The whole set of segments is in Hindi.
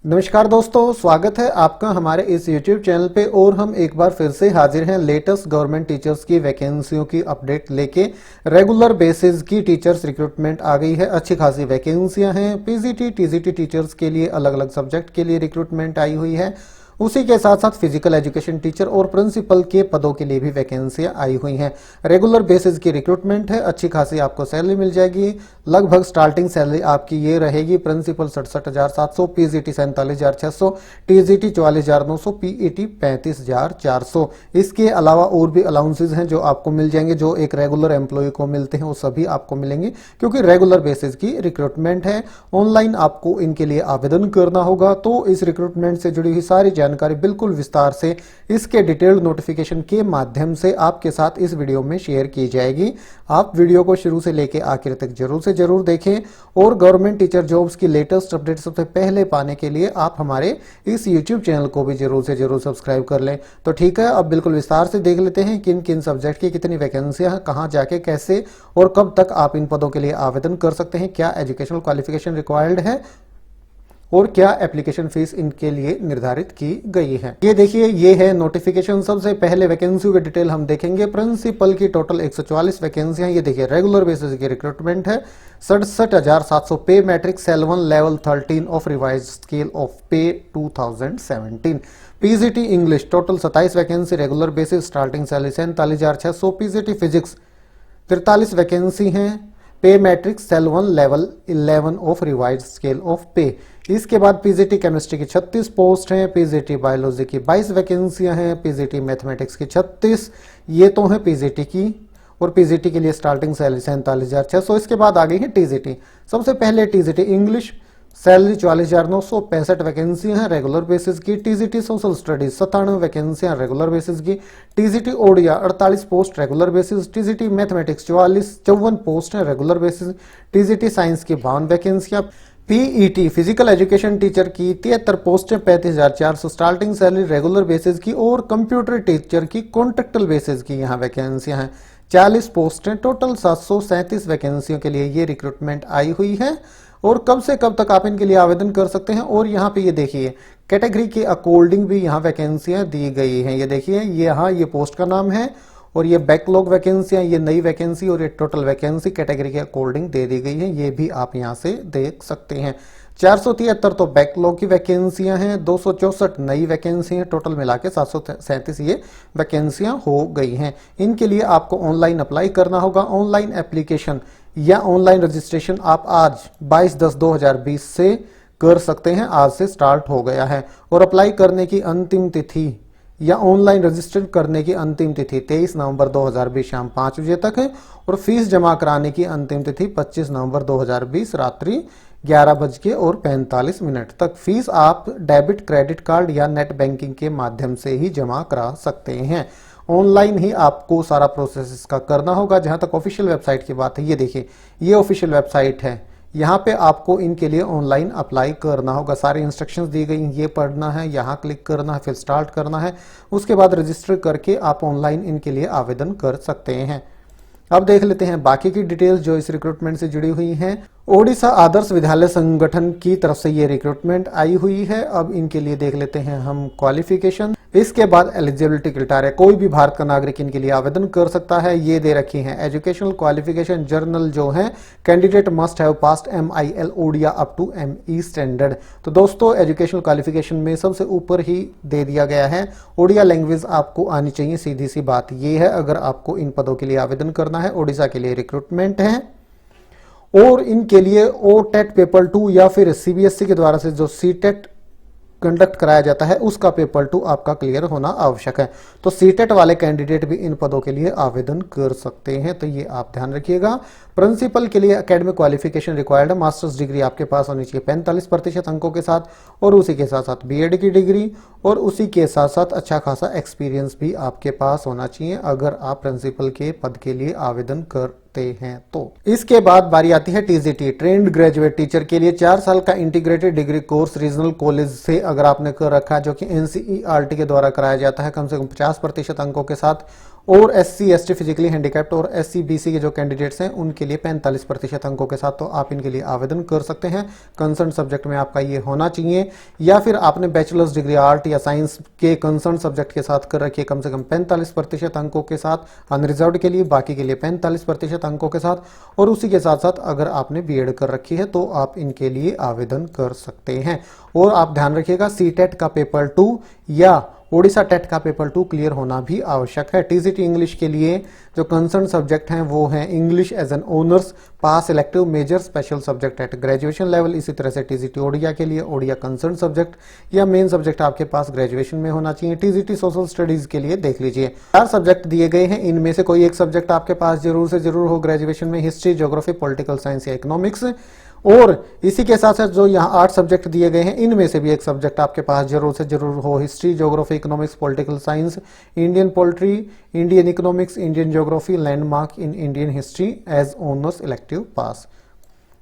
नमस्कार दोस्तों, स्वागत है आपका हमारे इस YouTube चैनल पे। और हम एक बार फिर से हाजिर हैं लेटेस्ट गवर्नमेंट टीचर्स की वैकेंसियों की अपडेट लेके। रेगुलर बेसिस की टीचर्स रिक्रूटमेंट आ गई है, अच्छी खासी वैकेंसियां हैं। पीजीटी टीजीटी टीचर्स के लिए अलग अलग सब्जेक्ट के लिए रिक्रूटमेंट आई हुई है। उसी के साथ साथ फिजिकल एजुकेशन टीचर और प्रिंसिपल के पदों के लिए भी वैकेंसियां आई हुई हैं। रेगुलर बेसिस की रिक्रूटमेंट है, अच्छी खासी आपको सैलरी मिल जाएगी। लगभग स्टार्टिंग सैलरी आपकी ये रहेगी, प्रिंसिपल 67,700, पीजीटी 47,600, टीजीटी 44,900, पीईटी 35,400। इसके अलावा और भी अलाउंसेज हैं जो आपको मिल जाएंगे, जो एक रेगुलर एम्प्लॉय को मिलते हैं वो सभी आपको मिलेंगे, क्योंकि रेगुलर बेसिस की रिक्रूटमेंट है। ऑनलाइन आपको इनके लिए आवेदन करना होगा। तो इस रिक्रूटमेंट से जुड़ी हुई सारी जानकारी बिल्कुल विस्तार से इसके डिटेल्ड नोटिफिकेशन के माध्यम से आपके साथ इस वीडियो में शेयर की जाएगी। आप वीडियो को शुरू से लेकर आखिर तक जरूर देखें। और गवर्नमेंट टीचर जॉब्स की लेटेस्ट अपडेट सबसे पहले पाने के लिए आप हमारे इस YouTube चैनल को भी जरूर से जरूर सब्सक्राइब कर लें। तो ठीक है, अब बिल्कुल विस्तार से देख लेते हैं किन किन सब्जेक्ट की कितनी वैकेंसियां हैं, कहां जाके कैसे और कब तक आप इन पदों के लिए आवेदन कर सकते हैं, क्या एजुकेशनल क्वालिफिकेशन रिक्वायर्ड है और क्या एप्लीकेशन फीस इनके लिए निर्धारित की गई है। ये देखिए, ये है नोटिफिकेशन। सबसे पहले वैकेंसी की डिटेल हम देखेंगे। प्रिंसिपल की टोटल 144 वैकेंसियां। ये देखिए, रेगुलर बेसिस की रिक्रूटमेंट है। 67,700 pay matrix cell 1 level 13 of revise scale of pay 2017। PGT English total 27 vacancy, regular basis, starting salary 47,600। PGT physics 43 vacancy हैं, pay matrix cell 1 level 11 of revise scale of pay. इसके बाद पीजीटी केमिस्ट्री की 36 पोस्ट हैं, पीजीटी बायोलॉजी की 22 वैकेंसियां हैं, पीजीटी मैथमेटिक्स की 36, ये तो है पीजीटी की। और पीजीटी के लिए स्टार्टिंग सैलरी 47,600। इसके बाद आ गई है टीजीटी। सबसे पहले टीजीटी इंग्लिश, सैलरी 44,900, 65 वैकेंसियां हैं रेगुलर बेसिस की। टीजीटी सोशल स्टडीज 97 वैकेंसियां रेगुलर बेसिस की। TGT Odia 48 post regular basis. TGT mathematics 54 post है रेगुलर बेसिस। टीजीटी साइंस की 52 वैकेंसियां। पीईटी फिजिकल एजुकेशन टीचर की 73 पोस्टें, 35,400 स्टार्टिंग सैलरी रेगुलर बेसिस की। और कंप्यूटर टीचर की कॉन्ट्रेक्टल बेसिस की यहाँ वैकेंसियां हैं, 40 पोस्टें, टोटल 737 वैकेंसियों के लिए ये रिक्रूटमेंट आई हुई है। और कब से कब तक आप इनके लिए आवेदन कर सकते हैं। और यहाँ पे ये देखिए, कैटेगरी के अकॉर्डिंग भी यहाँ वैकेंसियां दी गई हैं। ये देखिए, ये यहाँ ये पोस्ट का नाम है और ये बैकलॉग वैकेंसियां, ये नई वैकेंसी और ये टोटल वैकेंसी कैटेगरी के अकॉर्डिंग दे दी गई है। ये भी आप यहाँ से देख सकते हैं। 473 तो बैकलॉग की वैकेंसियां हैं, 264 नई वैकेंसी हैं, टोटल मिला के 737 ये वैकेंसियां हो गई हैं। इनके लिए आपको ऑनलाइन अप्लाई करना होगा। ऑनलाइन एप्लीकेशन या ऑनलाइन रजिस्ट्रेशन आप आज 22/10/2020 से कर सकते हैं। आज से स्टार्ट हो गया है। और अप्लाई करने की अंतिम तिथि या ऑनलाइन रजिस्टर करने की अंतिम तिथि 23 नवंबर 2020 शाम 5 बजे तक है। और फीस जमा कराने की अंतिम तिथि 25 नवंबर 2020 रात्रि 11:45 तक। फीस आप डेबिट, क्रेडिट कार्ड या नेट बैंकिंग के माध्यम से ही जमा करा सकते हैं। ऑनलाइन ही आपको सारा प्रोसेस इसका करना होगा। जहां तक ऑफिशियल वेबसाइट की बात है, ये देखिए, ये ऑफिशियल वेबसाइट है। यहाँ पे आपको इनके लिए ऑनलाइन अप्लाई करना होगा। सारी इंस्ट्रक्शंस दी गई, ये पढ़ना है, यहाँ क्लिक करना है, फिर स्टार्ट करना है। उसके बाद रजिस्टर करके आप ऑनलाइन इनके लिए आवेदन कर सकते हैं। अब देख लेते हैं बाकी की डिटेल्स जो इस रिक्रूटमेंट से जुड़ी हुई हैं। ओडिशा आदर्श विद्यालय संगठन की तरफ से ये रिक्रूटमेंट आई हुई है। अब इनके लिए देख लेते हैं हम क्वालिफिकेशन। इसके बाद एलिजिबिलिटी क्राइटेरिया, कोई भी भारत का नागरिक इनके लिए आवेदन कर सकता है। ये दे रखी है एजुकेशनल क्वालिफिकेशन जर्नल जो है, candidate must have passed MIL Odia up to ME standard. तो दोस्तों, एजुकेशनल क्वालिफिकेशन में सबसे ऊपर ही दे दिया गया है ओडिया लैंग्वेज आपको आनी चाहिए। सीधी सी बात ये है, अगर आपको इन पदों के लिए आवेदन करना है। ओडिशा के लिए रिक्रूटमेंट है। और इनके लिए OTET पेपर 2 या फिर CBSE के द्वारा से जो CTET कंडक्ट कराया जाता है, उसका पेपर 2 आपका क्लियर होना आवश्यक है। तो CTET वाले कैंडिडेट भी इन पदों के लिए आवेदन कर सकते हैं। तो ये आप ध्यान रखिएगा। प्रिंसिपल के लिए एकेडमिक क्वालिफिकेशन रिक्वायर्ड है। मास्टर्स डिग्री आपके पास होनी चाहिए 45% अंकों के साथ, और उसी के साथ साथ BEd की डिग्री, और उसी के साथ साथ अच्छा खासा एक्सपीरियंस भी आपके पास होना चाहिए अगर आप प्रिंसिपल के पद के लिए आवेदन करते हैं तो। इसके बाद बारी आती है टीजीटी, ट्रेंड ग्रेजुएट टीचर के लिए 4 साल का integrated degree course regional college से अगर आपने कर रखा है, जो कि NCERT के द्वारा कराया जाता है, कम से कम 50% अंकों के साथ, और SC ST फिजिकली हैंडीकैप्ड और SC BC के जो कैंडिडेट्स हैं उनके लिए 45% अंकों के साथ तो आप इनके लिए आवेदन कर सकते हैं। कंसर्न सब्जेक्ट में आपका ये होना चाहिए, या फिर आपने बैचलर्स डिग्री आर्ट या साइंस के कंसर्न सब्जेक्ट के साथ कर रखी है कम से कम 45% अंकों के साथ अनरिजर्व्ड के लिए, बाकी के लिए 45% अंकों के साथ, और उसी के साथ साथ अगर आपने बीएड कर रखी है तो आप इनके लिए आवेदन कर सकते हैं। और आप ध्यान रखिएगा CTET का पेपर 2 या ओडिशा टेट का पेपर 2 क्लियर होना भी आवश्यक है। TCT इंग्लिश के लिए जो कंसर्न सब्जेक्ट हैं वो हैं English as an honours, pass elective major special subject at graduation level. इसी तरह से TCT ओडिया के लिए ओडिया कंसर्न सब्जेक्ट या मेन सब्जेक्ट आपके पास ग्रेजुएशन में होना चाहिए। TCT सोशल स्टडीज के लिए देख लीजिए 4 सब्जेक्ट दिए गए हैं, इनमें से कोई एक सब्जेक्ट आपके पास जरूर से जरूर हो ग्रेजुएशन में, हिस्ट्री, ज्योग्राफी, पॉलिटिकल साइंस या इकोनॉमिक्स। और इसी के साथ साथ जो यहाँ 8 सब्जेक्ट दिए गए हैं इनमें से भी एक सब्जेक्ट आपके पास जरूर से जरूर हो history, geography, economics, political science, Indian polity, Indian economics, Indian geography, landmark in Indian history as honours elective pass.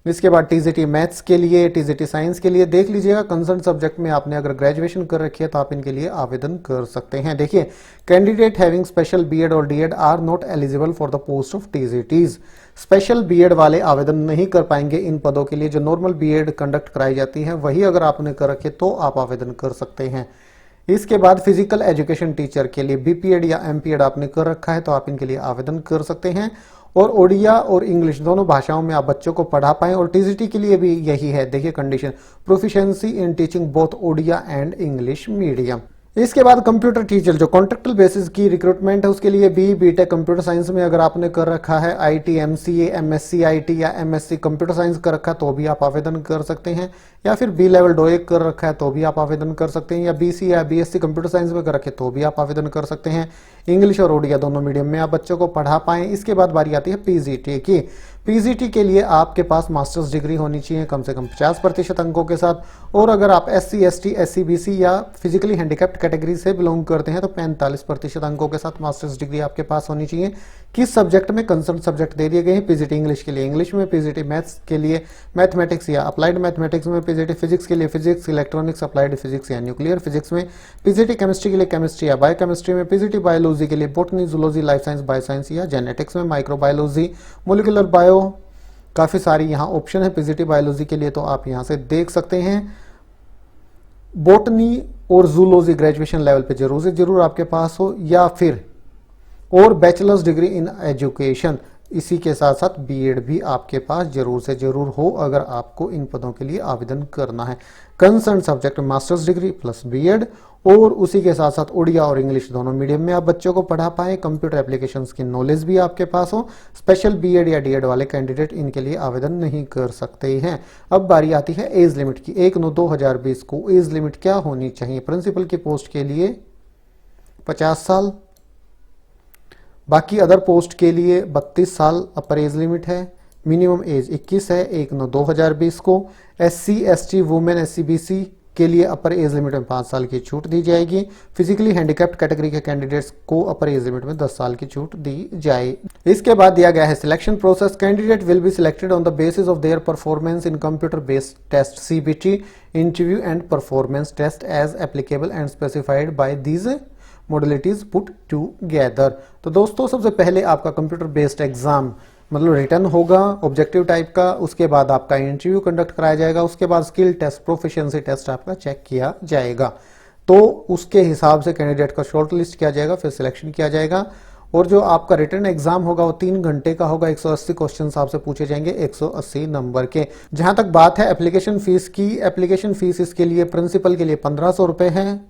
इसके बाद TCT मैथ्स के लिए, TCT साइंस के लिए देख लीजिएगा कंसर्न सब्जेक्ट में आपने अगर ग्रेजुएशन कर रखी है तो आप इनके लिए आवेदन कर सकते हैं। देखिए, कैंडिडेट हैविंग स्पेशल बीएड और DEd are not eligible for the post of TCTs। Special BEd वाले आवेदन नहीं कर पाएंगे इन पदों के लिए। जो नॉर्मल बीएड कंडक्ट कराई जाती है वही अगर आपने कर रखी है तो आप आवेदन कर सकते हैं। इसके बाद फिजिकल एजुकेशन टीचर के लिए BPED या MPED आपने कर रखा है तो आप इनके लिए आवेदन कर सकते हैं। और ओडिया और इंग्लिश दोनों भाषाओं में आप बच्चों को पढ़ा पाएं, और TCT के लिए भी यही है। देखिए condition, proficiency in teaching both Odia and English medium. इसके बाद कंप्यूटर टीचर जो कॉन्ट्रेक्चुअल बेसिस की रिक्रूटमेंट है उसके लिए BTech कंप्यूटर साइंस में अगर आपने कर रखा है, IT MCA MSc IT या MSc कंप्यूटर साइंस कर रखा है तो भी आप आवेदन कर सकते हैं, या फिर B लेवल DOEC कर रखा है तो भी आप आवेदन कर सकते हैं, या BC या BSc कंप्यूटर साइंस में कर रखे तो भी आप आवेदन कर सकते हैं। इंग्लिश और ओडिया दोनों मीडियम में आप बच्चों को पढ़ा पाएं। इसके बाद बारी आती है PGT की। PGT के लिए आपके पास मास्टर्स डिग्री होनी चाहिए कम से कम 50% अंकों के साथ, और अगर आप SC ST SC BC या फिजिकली हैंडीकैप्ड कैटेगरी से बिलोंग करते हैं तो 45% अंकों के साथ मास्टर्स डिग्री आपके पास होनी चाहिए। किस सब्जेक्ट में? कंसर्न सब्जेक्ट दे दिए गए हैं। PGT इंग्लिश के लिए इंग्लिश में, PGT मैथ्स के लिए मैथमेटिक्स या अप्लाइड मैथमेटिक्स में, PGT फिजिक्स के लिए फिजिक्स, इलेक्ट्रॉनिक्स, अप्लाइड फिजिक्स या न्यूक्लियर फिजिक्स में, PGT केमिस्ट्री के लिए केमिस्ट्री या बायोकेमिस्ट्री में, PGT बायोलॉजी के लिए botany, zoology, life science, bioscience या जेनेटिक्स में, माइक्रोबायोलॉजी, मोलिकुलर बायो, काफी सारी यहाँ ऑप्शन है PGT बायोलॉजी के लिए तो आप यहाँ से देख सकते हैं। बोटनी और जूलॉजी ग्रेजुएशन लेवल पे जरूर से जरूर आपके पास हो, या फिर और बैचलर्स डिग्री इन एजुकेशन, इसी के साथ साथ बीएड भी आपके पास जरूर से जरूर हो अगर आपको इन पदों के लिए आवेदन करना है। Concern subject masters degree plus BEd, और उसी के साथ साथ उड़िया और इंग्लिश दोनों मीडियम में आप बच्चों को पढ़ा पाएं, कंप्यूटर एप्लीकेशंस की नॉलेज भी आपके पास हो। स्पेशल बीएड या डीएड वाले कैंडिडेट इनके लिए आवेदन नहीं कर सकते हैं। अब बारी आती है एज लिमिट की। 1/9/2020 को एज लिमिट क्या होनी चाहिए? प्रिंसिपल की पोस्ट के लिए 50 साल, बाकी अदर पोस्ट के लिए 32 साल अपर एज लिमिट है। मिनिमम एज 21 है 1/9/2020 को। SC ST women SC BC के लिए अपर एज लिमिट में 5 साल की छूट दी जाएगी। फिजिकली हैंडीकैप्ड कैटेगरी के कैंडिडेट्स को अपर एज लिमिट में 10 साल की छूट दी जाए। इसके बाद दिया गया है selection process. Candidate will be selected on the basis of their performance in computer based test CBT interview and performance test as applicable and specified by these modalities put together. तो दोस्तों सबसे पहले आपका कंप्यूटर बेस्ड एग्जाम मतलब रिटर्न होगा ऑब्जेक्टिव टाइप का, उसके बाद आपका इंटरव्यू कंडक्ट कराया जाएगा, उसके बाद स्किल टेस्ट, प्रोफिशिएंसी टेस्ट आपका चेक किया जाएगा। तो उसके हिसाब से कैंडिडेट का शॉर्ट लिस्ट किया जाएगा, फिर सिलेक्शन किया जाएगा। और जो आपका रिटर्न एग्जाम होगा वो 3 घंटे का होगा। 180 क्वेश्चन आपसे पूछे जाएंगे 180 नंबर के। जहां तक बात है एप्लीकेशन फीस की, एप्लीकेशन फीस इसके लिए प्रिंसिपल के लिए 1500 रुपए है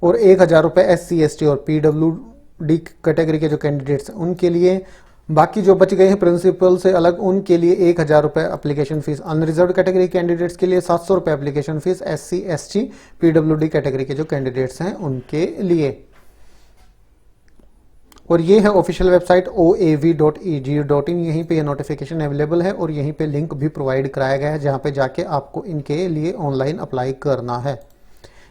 और 1000 रुपए SC ST और PWD कैटेगरी के जो कैंडिडेट्स हैं उनके लिए। बाकी जो बच गए हैं प्रिंसिपल से अलग उनके लिए 1000 रुपए application fees. Unreserve category candidates के लिए 700 रुपए application fees. SC ST PWD category के जो कैंडिडेट्स हैं उनके लिए। और ये है ऑफिशियल वेबसाइट oav.edu.in। यहीं पे ये नोटिफिकेशन अवेलेबल है और यहीं पे लिंक भी प्रोवाइड कराया गया है जहां पे जाके आपको इनके लिए ऑनलाइन अप्लाई करना है।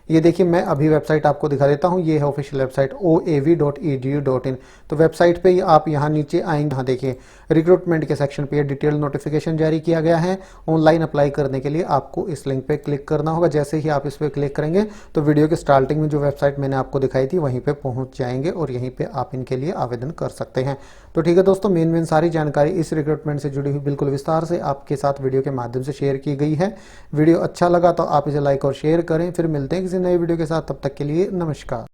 ये देखिए मैं अभी वेबसाइट आपको दिखा देता हूँ। ये है ऑफिशियल वेबसाइट oav.edu.in। तो वेबसाइट पे आप यहाँ नीचे आएंगे, यहाँ देखिए रिक्रूटमेंट के सेक्शन पे डिटेल नोटिफिकेशन जारी किया गया है। ऑनलाइन अप्लाई करने के लिए आपको इस लिंक पे क्लिक करना होगा। जैसे ही आप इस पे क्लिक करेंगे तो वीडियो के स्टार्टिंग में जो वेबसाइट मैंने आपको दिखाई थी वहीं पे पहुंच जाएंगे और यहीं पे आप इनके लिए आवेदन कर सकते हैं। तो ठीक है दोस्तों, मेन सारी जानकारी इस रिक्रूटमेंट से जुड़ी हुई बिल्कुल विस्तार से आपके साथ वीडियो के माध्यम से शेयर की गई है। वीडियो अच्छा लगा तो आप इसे लाइक और शेयर करें। फिर मिलते हैं किसी नए वीडियो के साथ, तब तक के लिए नमस्कार।